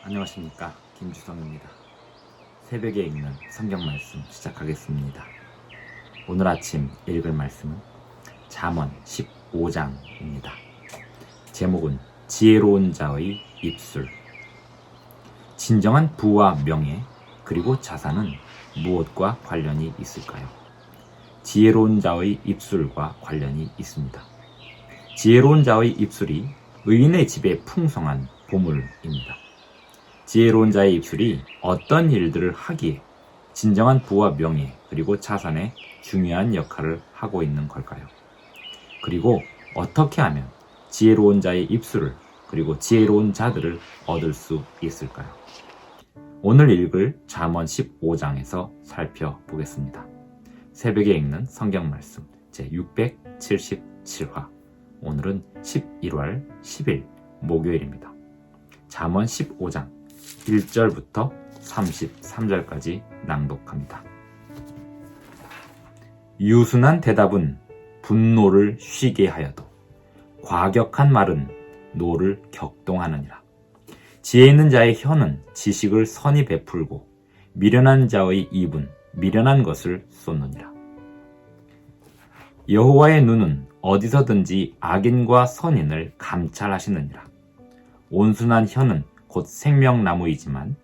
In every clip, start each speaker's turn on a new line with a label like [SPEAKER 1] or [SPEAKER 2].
[SPEAKER 1] 안녕하십니까, 김주성입니다. 새벽에 읽는 성경 말씀 시작하겠습니다. 오늘 아침 읽을 말씀은 잠언 15장입니다. 제목은 지혜로운 자의 입술. 진정한 부와 명예 그리고 자산은 무엇과 관련이 있을까요? 지혜로운 자의 입술과 관련이 있습니다. 지혜로운 자의 입술이 의인의 집에 풍성한 보물입니다. 지혜로운 자의 입술이 어떤 일들을 하기에 진정한 부와 명예 그리고 자산에 중요한 역할을 하고 있는 걸까요? 그리고 어떻게 하면 지혜로운 자의 입술을 그리고 지혜로운 자들을 얻을 수 있을까요? 오늘 읽을 잠언 15장에서 살펴보겠습니다. 새벽에 읽는 성경 말씀 제677화. 오늘은 11월 10일 목요일입니다. 잠언 15장 1절부터 33절까지 낭독합니다. 유순한 대답은 분노를 쉬게 하여도 과격한 말은 노를 격동하느니라. 지혜 있는 자의 혀는 지식을 선히 베풀고 미련한 자의 입은 미련한 것을 쏟느니라. 여호와의 눈은 어디서든지 악인과 선인을 감찰하시느니라. 온순한 혀는 곧 생명나무이지만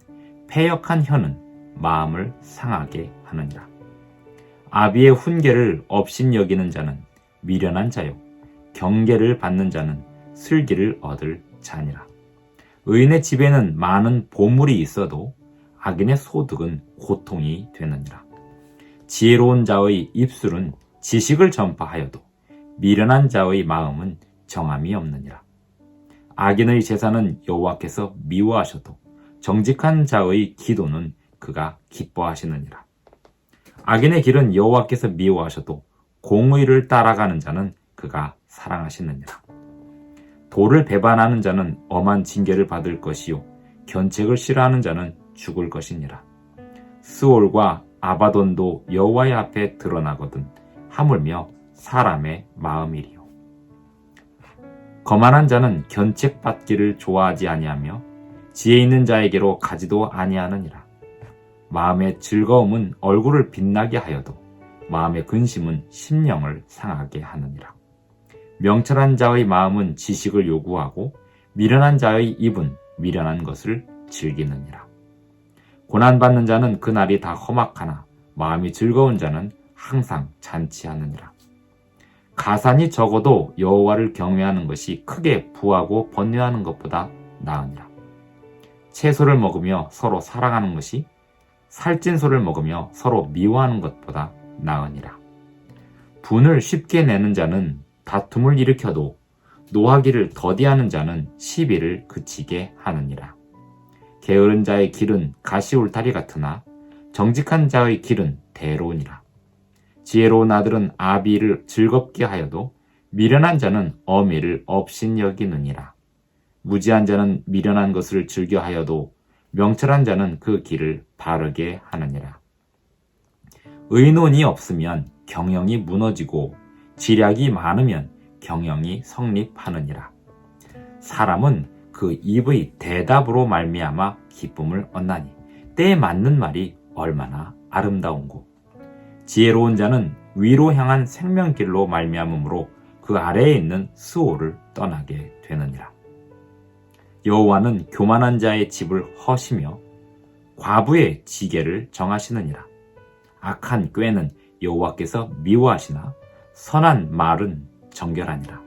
[SPEAKER 1] 패역한 혀는 마음을 상하게 하느니라. 아비의 훈계를 업신여기는 자는 미련한 자요 경계를 받는 자는 슬기를 얻을 자니라. 의인의 집에는 많은 보물이 있어도 악인의 소득은 고통이 되느니라. 지혜로운 자의 입술은 지식을 전파하여도 미련한 자의 마음은 정함이 없느니라. 악인의 제사는 여호와께서 미워하셔도 정직한 자의 기도는 그가 기뻐하시느니라. 악인의 길은 여호와께서 미워하셔도 공의를 따라가는 자는 그가 사랑하시느니라. 도를 배반하는 자는 엄한 징계를 받을 것이요 견책을 싫어하는 자는 죽을 것이니라. 스올과 아바돈도 여호와의 앞에 드러나거든 하물며 사람의 마음이리요. 거만한 자는 견책받기를 좋아하지 아니하며 지혜 있는 자에게로 가지도 아니하느니라. 마음의 즐거움은 얼굴을 빛나게 하여도 마음의 근심은 심령을 상하게 하느니라. 명철한 자의 마음은 지식을 요구하고 미련한 자의 입은 미련한 것을 즐기느니라. 고난받는 자는 그날이 다 험악하나 마음이 즐거운 자는 항상 잔치하느니라. 가산이 적어도 여호와를 경외하는 것이 크게 부하고 번뇌하는 것보다 나으니라. 채소를 먹으며 서로 사랑하는 것이 살찐 소를 먹으며 서로 미워하는 것보다 나으니라. 분을 쉽게 내는 자는 다툼을 일으켜도 노하기를 더디하는 자는 시비를 그치게 하느니라. 게으른 자의 길은 가시울타리 같으나 정직한 자의 길은 대로우니라. 지혜로운 아들은 아비를 즐겁게 하여도 미련한 자는 어미를 업신여기느니라. 무지한 자는 미련한 것을 즐겨 하여도 명철한 자는 그 길을 바르게 하느니라. 의논이 없으면 경영이 무너지고 지략이 많으면 경영이 성립하느니라. 사람은 그 입의 대답으로 말미암아 기쁨을 얻나니 때에 맞는 말이 얼마나 아름다운고. 지혜로운 자는 위로 향한 생명길로 말미암음으로 그 아래에 있는 스올을 떠나게 되느니라. 여호와는 교만한 자의 집을 허시며 과부의 지계를 정하시느니라. 악한 꾀는 여호와께서 미워하시나 선한 말은 정결하니라.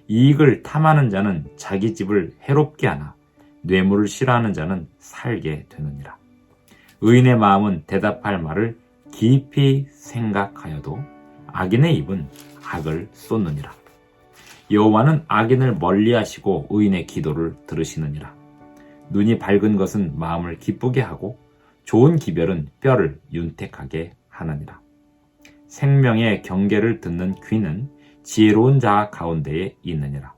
[SPEAKER 1] 이익을 탐하는 자는 자기 집을 해롭게 하나 뇌물을 싫어하는 자는 살게 되느니라. 의인의 마음은 대답할 말을 깊이 생각하여도 악인의 입은 악을 쏟느니라. 여호와는 악인을 멀리하시고 의인의 기도를 들으시느니라. 눈이 밝은 것은 마음을 기쁘게 하고 좋은 기별은 뼈를 윤택하게 하느니라. 생명의 경계를 듣는 귀는 지혜로운 자 가운데에 있느니라.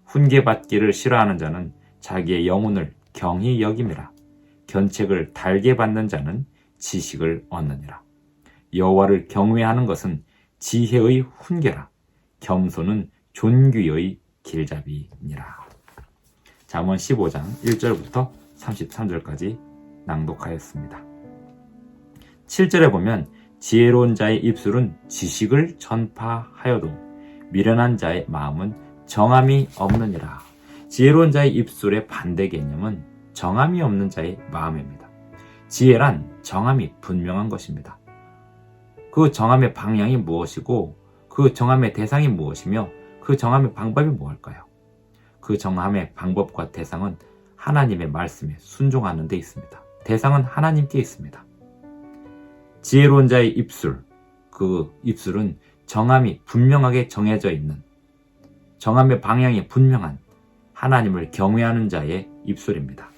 [SPEAKER 1] 훈계받기를 싫어하는 자는 자기의 영혼을 경히 여김이라. 견책을 달게 받는 자는 지식을 얻느니라. 여호와를 경외하는 것은 지혜의 훈계라. 겸손은 존귀의 길잡이니라. 잠언 15장 1절부터 33절까지 낭독하였습니다. 7절에 보면 지혜로운 자의 입술은 지식을 전파하여도 미련한 자의 마음은 정함이 없느니라. 지혜로운 자의 입술의 반대 개념은 정함이 없는 자의 마음입니다. 지혜란 정함이 분명한 것입니다. 그 정함의 방향이 무엇이고 그 정함의 대상이 무엇이며 그 정함의 방법이 무엇일까요? 그 정함의 방법과 대상은 하나님의 말씀에 순종하는 데 있습니다. 대상은 하나님께 있습니다. 지혜로운 자의 입술, 그 입술은 정함이 분명하게 정해져 있는, 정함의 방향이 분명한 하나님을 경외하는 자의 입술입니다.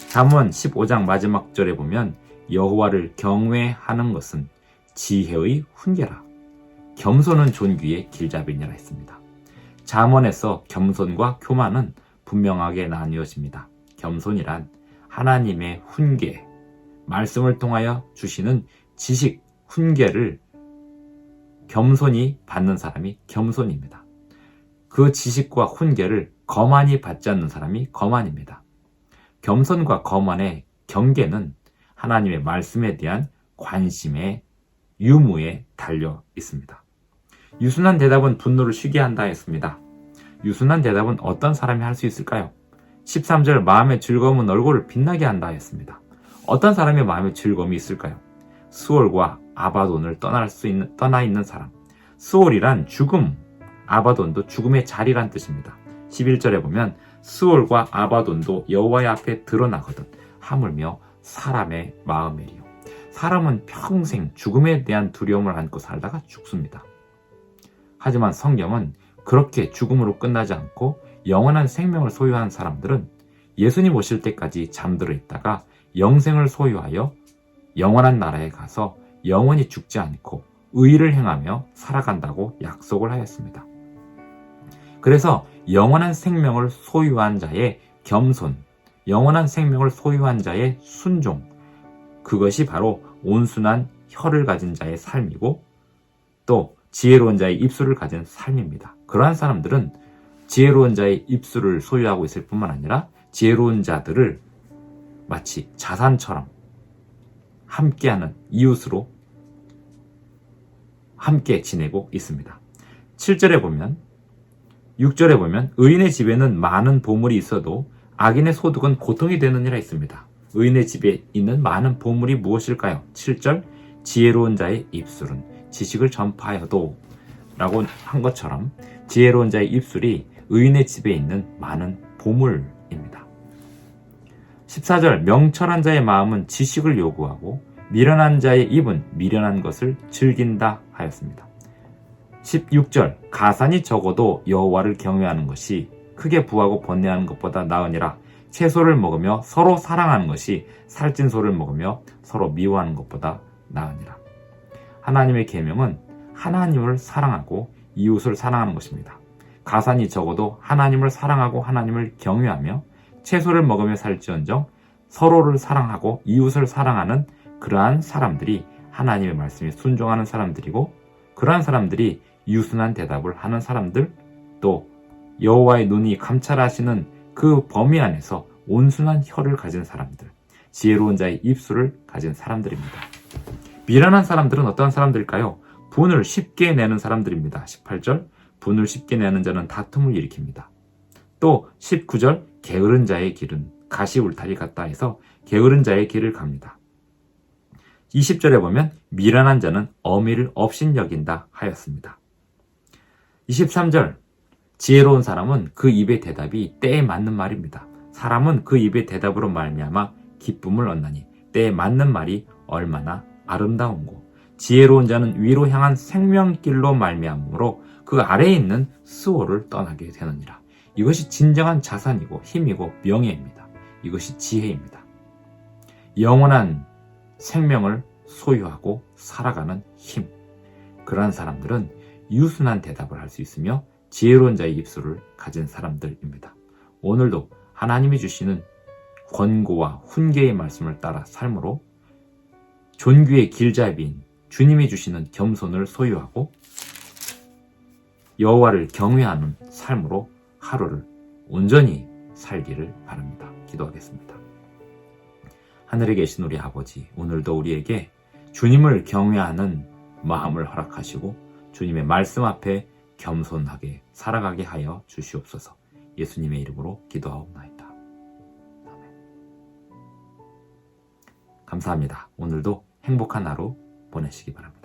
[SPEAKER 1] 잠언 15장 마지막 절에 보면 여호와를 경외하는 것은 지혜의 훈계라. 겸손은 존귀의 길잡이니라 했습니다. 잠언에서 겸손과 교만은 분명하게 나뉘어집니다. 겸손이란 하나님의 훈계, 말씀을 통하여 주시는 지식, 훈계를 겸손히 받는 사람이 겸손입니다. 그 지식과 훈계를 거만히 받지 않는 사람이 거만입니다. 겸손과 거만의 경계는 하나님의 말씀에 대한 관심의 유무에 달려 있습니다. 유순한 대답은 분노를 쉬게 한다 했습니다. 유순한 대답은 어떤 사람이 할 수 있을까요? 13절 마음의 즐거움은 얼굴을 빛나게 한다 했습니다. 어떤 사람의 마음의 즐거움이 있을까요? 수월과 아바돈을 떠나 있는 사람. 수월이란 죽음, 아바돈도 죽음의 자리란 뜻입니다. 11절에 보면 수월과 아바돈도 여호와의 앞에 드러나거든 하물며 사람의 마음이리요. 사람은 평생 죽음에 대한 두려움을 안고 살다가 죽습니다. 하지만 성경은 그렇게 죽음으로 끝나지 않고 영원한 생명을 소유한 사람들은 예수님 오실 때까지 잠들어 있다가 영생을 소유하여 영원한 나라에 가서 영원히 죽지 않고 의를 행하며 살아간다고 약속을 하였습니다. 그래서 영원한 생명을 소유한 자의 겸손, 영원한 생명을 소유한 자의 순종, 그것이 바로 온순한 혀를 가진 자의 삶이고 또 지혜로운 자의 입술을 가진 삶입니다. 그러한 사람들은 지혜로운 자의 입술을 소유하고 있을 뿐만 아니라 지혜로운 자들을 마치 자산처럼 함께하는 이웃으로 함께 지내고 있습니다. 7절에 보면 6절에 보면 의인의 집에는 많은 보물이 있어도 악인의 소득은 고통이 되느니라 했습니다. 의인의 집에 있는 많은 보물이 무엇일까요? 7절 지혜로운 자의 입술은 지식을 전파하여도 라고 한 것처럼 지혜로운 자의 입술이 의인의 집에 있는 많은 보물입니다. 14절 명철한 자의 마음은 지식을 요구하고 미련한 자의 입은 미련한 것을 즐긴다 하였습니다. 16절 가산이 적어도 여호와를 경외하는 것이 크게 부하고 번뇌하는 것보다 나으니라. 채소를 먹으며 서로 사랑하는 것이 살찐 소를 먹으며 서로 미워하는 것보다 나으니라. 하나님의 계명은 하나님을 사랑하고 이웃을 사랑하는 것입니다. 가산이 적어도 하나님을 사랑하고 하나님을 경외하며 채소를 먹으며 살지언정 서로를 사랑하고 이웃을 사랑하는 그러한 사람들이 하나님의 말씀에 순종하는 사람들이고 그러한 사람들이 유순한 대답을 하는 사람들 또 여호와의 눈이 감찰하시는 그 범위 안에서 온순한 혀를 가진 사람들 지혜로운 자의 입술을 가진 사람들입니다. 미련한 사람들은 어떤 사람들일까요? 분을 쉽게 내는 사람들입니다. 18절 분을 쉽게 내는 자는 다툼을 일으킵니다. 또 19절 게으른 자의 길은 가시 울타리 같다 해서 게으른 자의 길을 갑니다. 20절에 보면 미련한 자는 어미를 업신여긴다 하였습니다. 23절 지혜로운 사람은 그 입의 대답이 때에 맞는 말입니다. 사람은 그 입의 대답으로 말미암아 기쁨을 얻나니 때에 맞는 말이 얼마나 아름다운고 지혜로운 자는 위로 향한 생명길로 말미암으로 그 아래에 있는 수호를 떠나게 되느니라. 이것이 진정한 자산이고 힘이고 명예입니다. 이것이 지혜입니다. 영원한 생명을 소유하고 살아가는 힘. 그러한 사람들은 유순한 대답을 할 수 있으며 지혜로운 자의 입술을 가진 사람들입니다. 오늘도 하나님이 주시는 권고와 훈계의 말씀을 따라 삶으로 존귀의 길잡이인 주님이 주시는 겸손을 소유하고 여호와를 경외하는 삶으로 하루를 온전히 살기를 바랍니다. 기도하겠습니다. 하늘에 계신 우리 아버지, 오늘도 우리에게 주님을 경외하는 마음을 허락하시고 주님의 말씀 앞에 겸손하게 살아가게 하여 주시옵소서. 예수님의 이름으로 기도하옵나이다. 아멘. 감사합니다. 오늘도 행복한 하루 보내시기 바랍니다.